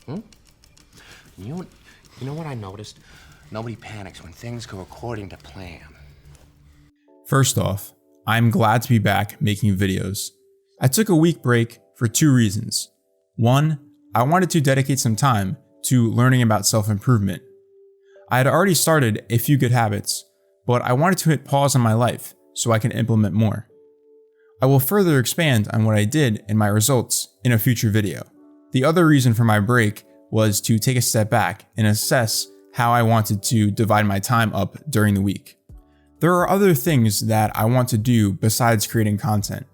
You know, you know what I noticed? Nobody panics when things go according to plan. First off, I'm glad to be back making videos. I took a week break for 2 reasons. 1, I wanted to dedicate some time to learning about self-improvement. I had already started a few good habits, but I wanted to hit pause on my life so I can implement more. I will further expand on what I did and my results in a future video. The other reason for my break was to take a step back and assess how I wanted to divide my time up during the week. There are other things that I want to do besides creating content,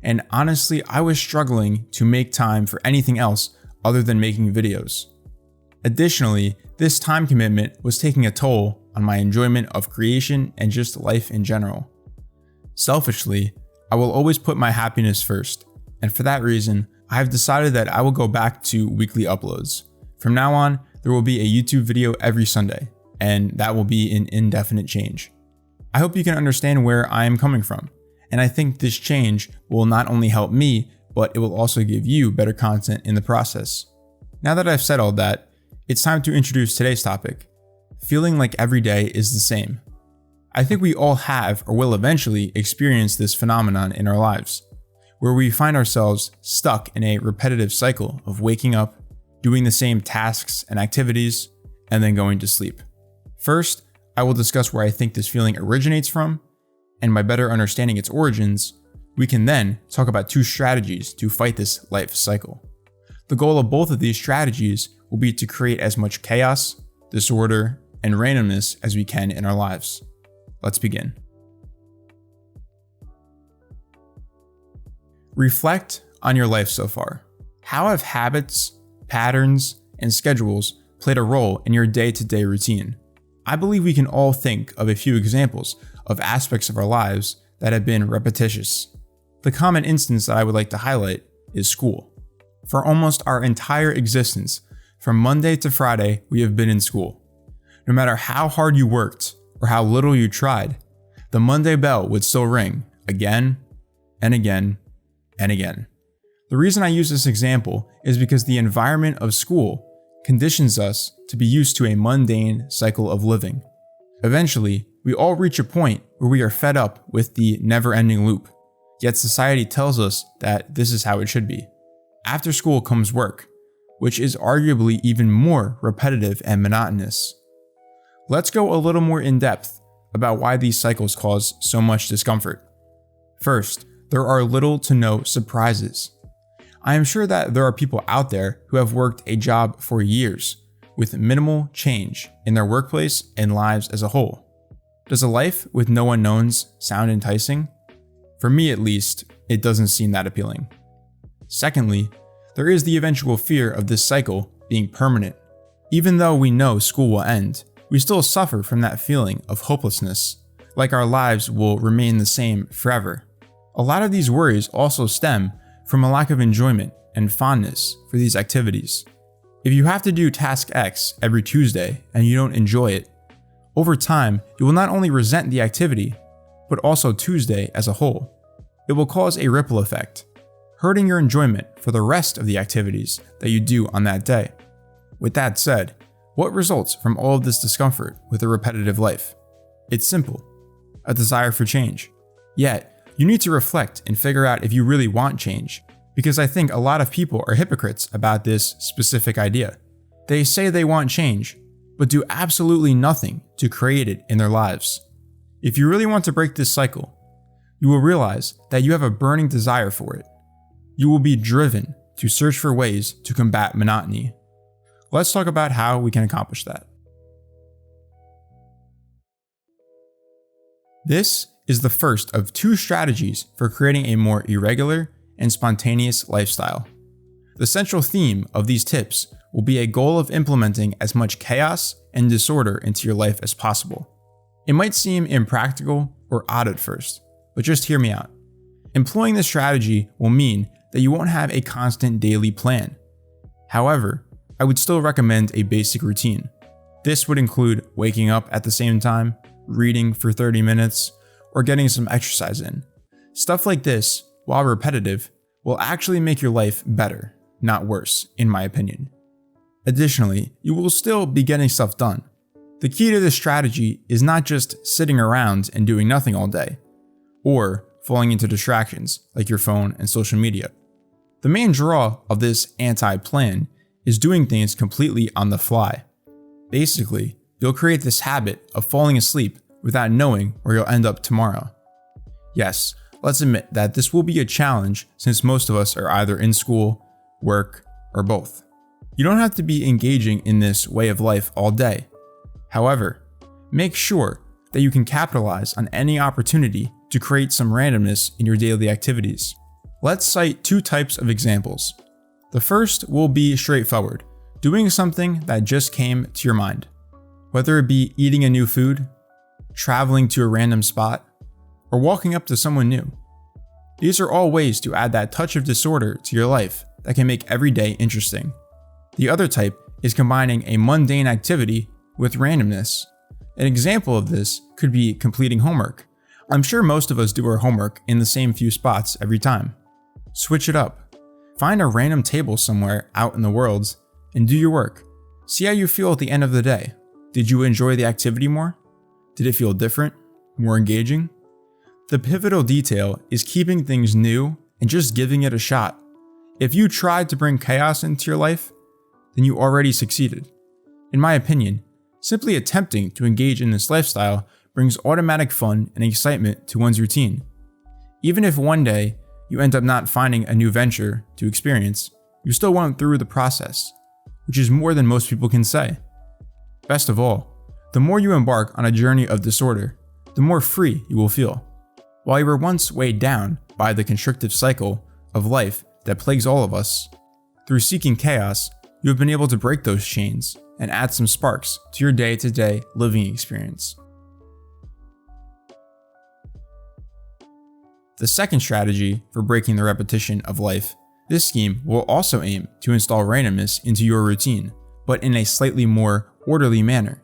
and honestly, I was struggling to make time for anything else other than making videos. Additionally, this time commitment was taking a toll on my enjoyment of creation and just life in general. Selfishly, I will always put my happiness first, and for that reason, I have decided that I will go back to weekly uploads. From now on, there will be a YouTube video every Sunday, and that will be an indefinite change. I hope you can understand where I am coming from, and I think this change will not only help me, but it will also give you better content in the process. Now that I've said all that, it's time to introduce today's topic: feeling like every day is the same. I think we all have or will eventually experience this phenomenon in our lives, where we find ourselves stuck in a repetitive cycle of waking up, doing the same tasks and activities, and then going to sleep. First, I will discuss where I think this feeling originates from, and by better understanding its origins, we can then talk about 2 strategies to fight this life cycle. The goal of both of these strategies will be to create as much chaos, disorder, and randomness as we can in our lives. Let's begin. Reflect on your life so far. How have habits, patterns, and schedules played a role in your day-to-day routine? I believe we can all think of a few examples of aspects of our lives that have been repetitious. The common instance that I would like to highlight is school. For almost our entire existence, from Monday to Friday, we have been in school. No matter how hard you worked or how little you tried, the Monday bell would still ring again and again and again. The reason I use this example is because the environment of school conditions us to be used to a mundane cycle of living. Eventually, we all reach a point where we are fed up with the never-ending loop, yet society tells us that this is how it should be. After school comes work, which is arguably even more repetitive and monotonous. Let's go a little more in depth about why these cycles cause so much discomfort. First, there are little to no surprises. I am sure that there are people out there who have worked a job for years with minimal change in their workplace and lives as a whole. Does a life with no unknowns sound enticing? For me at least, it doesn't seem that appealing. Secondly, there is the eventual fear of this cycle being permanent. Even though we know school will end, we still suffer from that feeling of hopelessness, like our lives will remain the same forever. A lot of these worries also stem from a lack of enjoyment and fondness for these activities. If you have to do task X every Tuesday and you don't enjoy it, over time, you will not only resent the activity, but also Tuesday as a whole. It will cause a ripple effect, hurting your enjoyment for the rest of the activities that you do on that day. With that said, what results from all of this discomfort with a repetitive life? It's simple: a desire for change. Yet, you need to reflect and figure out if you really want change, because I think a lot of people are hypocrites about this specific idea. They say they want change, but do absolutely nothing to create it in their lives. If you really want to break this cycle, you will realize that you have a burning desire for it. You will be driven to search for ways to combat monotony. Let's talk about how we can accomplish that. This is the first of 2 strategies for creating a more irregular and spontaneous lifestyle. The central theme of these tips will be a goal of implementing as much chaos and disorder into your life as possible. It might seem impractical or odd at first, but just hear me out. Employing this strategy will mean that you won't have a constant daily plan. However, I would still recommend a basic routine. This would include waking up at the same time, reading for 30 minutes, or getting some exercise in. Stuff like this, while repetitive, will actually make your life better, not worse, in my opinion. Additionally, you will still be getting stuff done. The key to this strategy is not just sitting around and doing nothing all day, or falling into distractions like your phone and social media. The main draw of this anti-plan is doing things completely on the fly. Basically, you'll create this habit of falling asleep without knowing where you'll end up tomorrow. Yes, let's admit that this will be a challenge since most of us are either in school, work, or both. You don't have to be engaging in this way of life all day. However, make sure that you can capitalize on any opportunity to create some randomness in your daily activities. Let's cite two types of examples. The first will be straightforward, doing something that just came to your mind. Whether it be eating a new food, traveling to a random spot, or walking up to someone new. These are all ways to add that touch of disorder to your life that can make every day interesting. The other type is combining a mundane activity with randomness. An example of this could be completing homework. I'm sure most of us do our homework in the same few spots every time. Switch it up. Find a random table somewhere out in the world and do your work. See how you feel at the end of the day. Did you enjoy the activity more? Did it feel different? More engaging? The pivotal detail is keeping things new and just giving it a shot. If you tried to bring chaos into your life, then you already succeeded. In my opinion, simply attempting to engage in this lifestyle brings automatic fun and excitement to one's routine. Even if one day you end up not finding a new venture to experience, you still went through the process, which is more than most people can say. Best of all, the more you embark on a journey of disorder, the more free you will feel. While you were once weighed down by the constrictive cycle of life that plagues all of us, through seeking chaos, you have been able to break those chains and add some sparks to your day-to-day living experience. The second strategy for breaking the repetition of life, this scheme will also aim to install randomness into your routine, but in a slightly more orderly manner.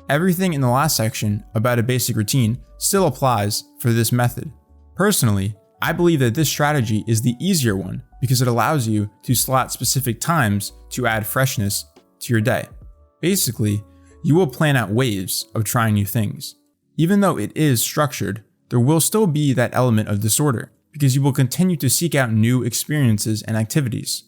Everything in the last section about a basic routine still applies for this method. Personally, I believe that this strategy is the easier one because it allows you to slot specific times to add freshness to your day. Basically, you will plan out waves of trying new things. Even though it is structured, there will still be that element of disorder because you will continue to seek out new experiences and activities.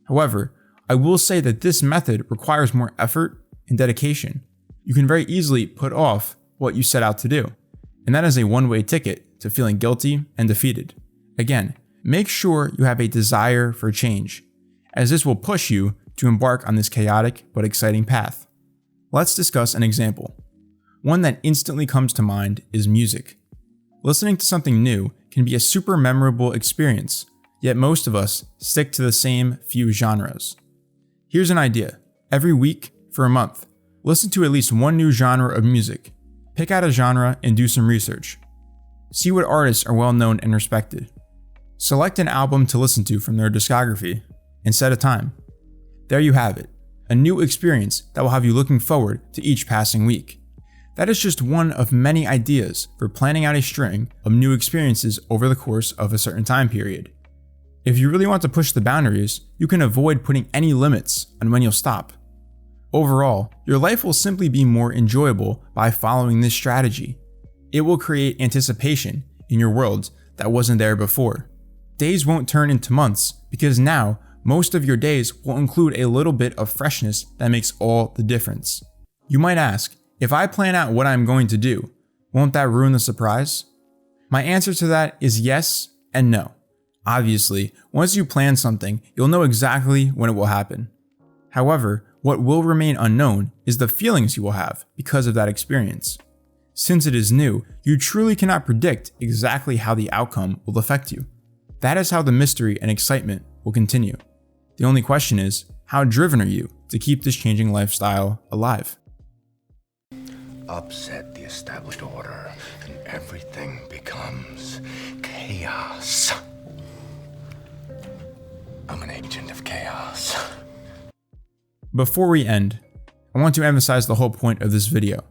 However, I will say that this method requires more effort and dedication. You can very easily put off what you set out to do, and that is a one-way ticket to feeling guilty and defeated. Again, make sure you have a desire for change, as this will push you to embark on this chaotic but exciting path. Let's discuss an example. One that instantly comes to mind is music. Listening to something new can be a super memorable experience, yet most of us stick to the same few genres. Here's an idea. Every week, for a month, listen to at least one new genre of music. Pick out a genre and do some research. See what artists are well known and respected. Select an album to listen to from their discography and set a time. There you have it, a new experience that will have you looking forward to each passing week. That is just one of many ideas for planning out a string of new experiences over the course of a certain time period. If you really want to push the boundaries, you can avoid putting any limits on when you'll stop. Overall, your life will simply be more enjoyable by following this strategy. It will create anticipation in your world that wasn't there before. Days won't turn into months because now most of your days will include a little bit of freshness that makes all the difference. You might ask, if I plan out what I'm going to do, won't that ruin the surprise? My answer to that is yes and no. Obviously, once you plan something, you'll know exactly when it will happen. However, what will remain unknown is the feelings you will have because of that experience. Since it is new, you truly cannot predict exactly how the outcome will affect you. That is how the mystery and excitement will continue. The only question is, how driven are you to keep this changing lifestyle alive? Upset the established order, and everything becomes chaos. I'm an agent of chaos. Before we end, I want to emphasize the whole point of this video,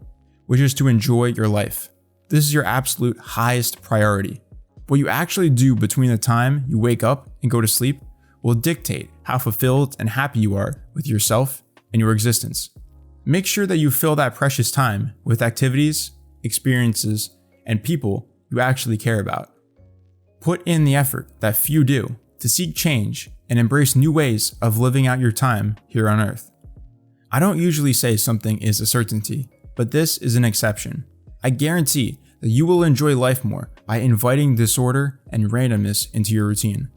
which is to enjoy your life. This is your absolute highest priority. What you actually do between the time you wake up and go to sleep will dictate how fulfilled and happy you are with yourself in your existence. Make sure that you fill that precious time with activities, experiences, and people you actually care about. Put in the effort that few do to seek change and embrace new ways of living out your time here on Earth. I don't usually say something is a certainty, but this is an exception. I guarantee that you will enjoy life more by inviting disorder and randomness into your routine.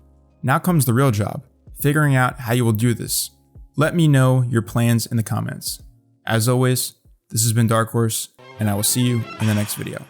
Now comes the real job, figuring out how you will do this. Let me know your plans in the comments. As always, this has been Dark Horse, and I will see you in the next video.